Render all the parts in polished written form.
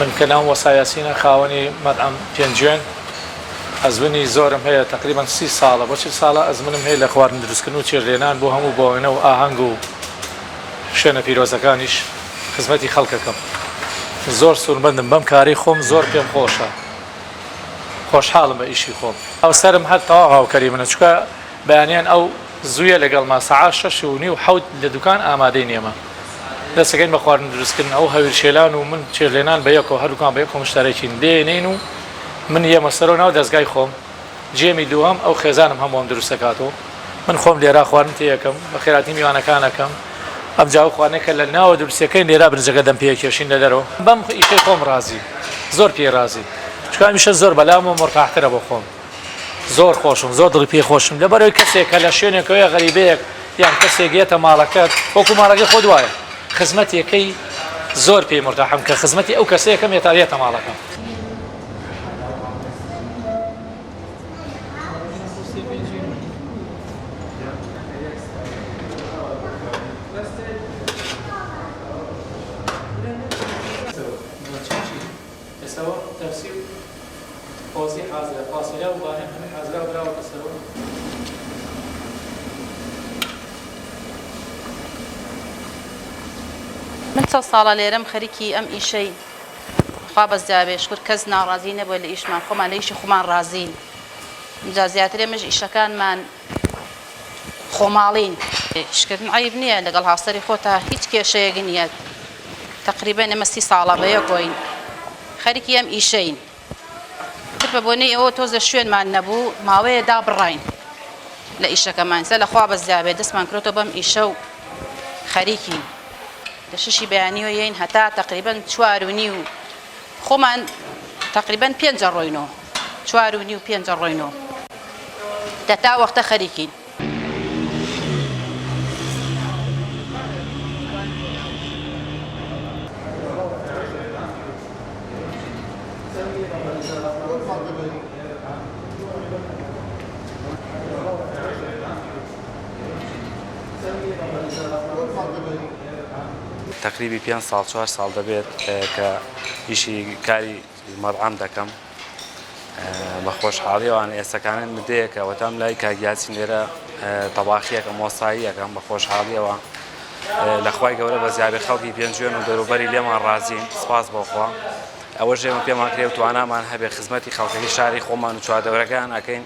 من کە ناوم وەسایەسینە خاوەنی مەطعەم پێنجوێن ئەزممنی زۆرم هەیە تقریبان 30 ساڵە بۆ 40 ساڵە ئەزممنم هەیە لە خواردن دروستکردن و چێژلێنان بۆ هەموو بۆوێنە و ئاهەنگ و شوێنە پیرۆزەکانیش خزمەتی خەڵکەکەم زۆر سوورمەندم بەم کاری خۆم زۆر پێم خۆشە خۆشحاڵم بە ئیشی خۆم ئەو سەرم هەر تەواو هاوکەری منە چکە بەیانیان ئەو زوویە لەگەڵ ماسەعا 6:30 لە دوکان ئامادەی نێمە دەستەکەین بە خواردن دروستکردن ئەو هەویرشێلان و من چێژلێنان بە یەکەوە هەردووکان بە یەک مشتەرەکین دێنین و من یەمە سەرەوە ناو دەستگای خۆم جێمی دووەم ئەو خێزانم هەمووم دروستەکاتەوە من خۆم لێرا خواردن تێیەکەم بە خێراتی میوانەکانەکەم ئەم جاو خواردنێکە لە ناوە دروستەکەی لێرا برنجەکە دەم پێکێشین لە دەرەوە بەم ئیشەی خۆم ڕازی زۆر پێ ڕازی چکە هەمیشە زۆر بەلام و مرتاحترە بۆ خۆم زۆر خۆشم زۆر دڵی پێ خۆشم لەبەرەوەی کەسێک کە لە شوێنێکەوەی غەریبەیەک یان کەسێک گێتە ماڵەکەت وەکو ماڵەکەی خۆت وایە خزمەتێکەی زۆر پێی مرتاحم کە خزمەتی ئەو کەسەیەکەم هێتاڵێتە ماڵەکەم من چەند ساڵە لێرەم خەریکی ئەم ئیشەی خوا بەزیابێ شکر کەس ناڕازی نەبووە لە ئیشمان خۆمان لە ئیشی خۆمان ڕازین جا زیاتر ئێمەش ئیشەکانمان خۆماڵین ئیشکردن عیب نییە لەگەڵ هاوسەری خۆتە هیچ کێشەیەک نییە تقریبا ئێمە 30 ساڵە بەیەکۆین خەریکی ئەم ئیشەین تر بە بۆنەی ئەوە تۆزە شوێنمان نەبوو ماوەیە دابڕاین لە ئیشەکەمان سە لە خوا بەزیابێ دەستمان کردۆ بەم ئیشە و خەریکین لە ششی بەیانیوە یین هەتا تقریبا 4:30 خۆمان تقریبا 5 ڕۆینەوە 4:30 و 5 ڕۆینەوە دەتا وەختە خەریکین تقریبی 5 ساڵ 4 ساڵ دەبێت کە ئیشی کاری مەطعەم دەکەم بە خۆشحاڵیەوان ئێستاکانن مدەیەکە وەتام لای کاگیاچین لێرە تەباخیەکەم وەساییەکەم بە خۆشحاڵیەوە لەخوای گەورە بەزیابێ خەڵکی پێنجوێن و دەوروبەری لێمان ڕازین سپاس بۆخوا ئەوە ژێمە پێمان کرێ و توانامان هەبێ خزمەتی خەڵکەکەی شاری خۆمان و چواردەورەکان ئەکەین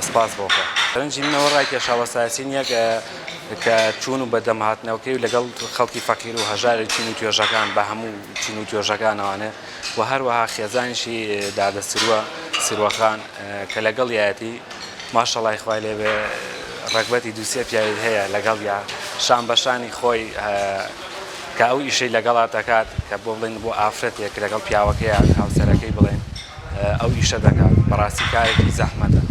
سپاس بۆخوا سەرنجی منەوە ڕای کێشا وەسایەتین کە چوون و بەدەمهاتنەوەکەی و لەگەڵ خەڵکی فەقیر و هەژاری چین و توێژەکان بە هەموو چین و توێژەکانەوانێ و هەروەها خێزانیشی دادەسرووە سروەخان کە لەگەڵ یایەتی ماشەڵای خوای لێبێ ڕەگبەتی دووسێ پیاوی هەیە لەگەڵ یا شان بەشانی خۆی کە ئەو ئیشەی لەگەڵا دەکات کە بۆ بڵێن بۆ ئافرەتێک لەگەڵ پیاوەکەیە هاوسەرەکەی بڵێن ئەو ئیشە دەکات بەڕاستی کارێکی زەحمەتە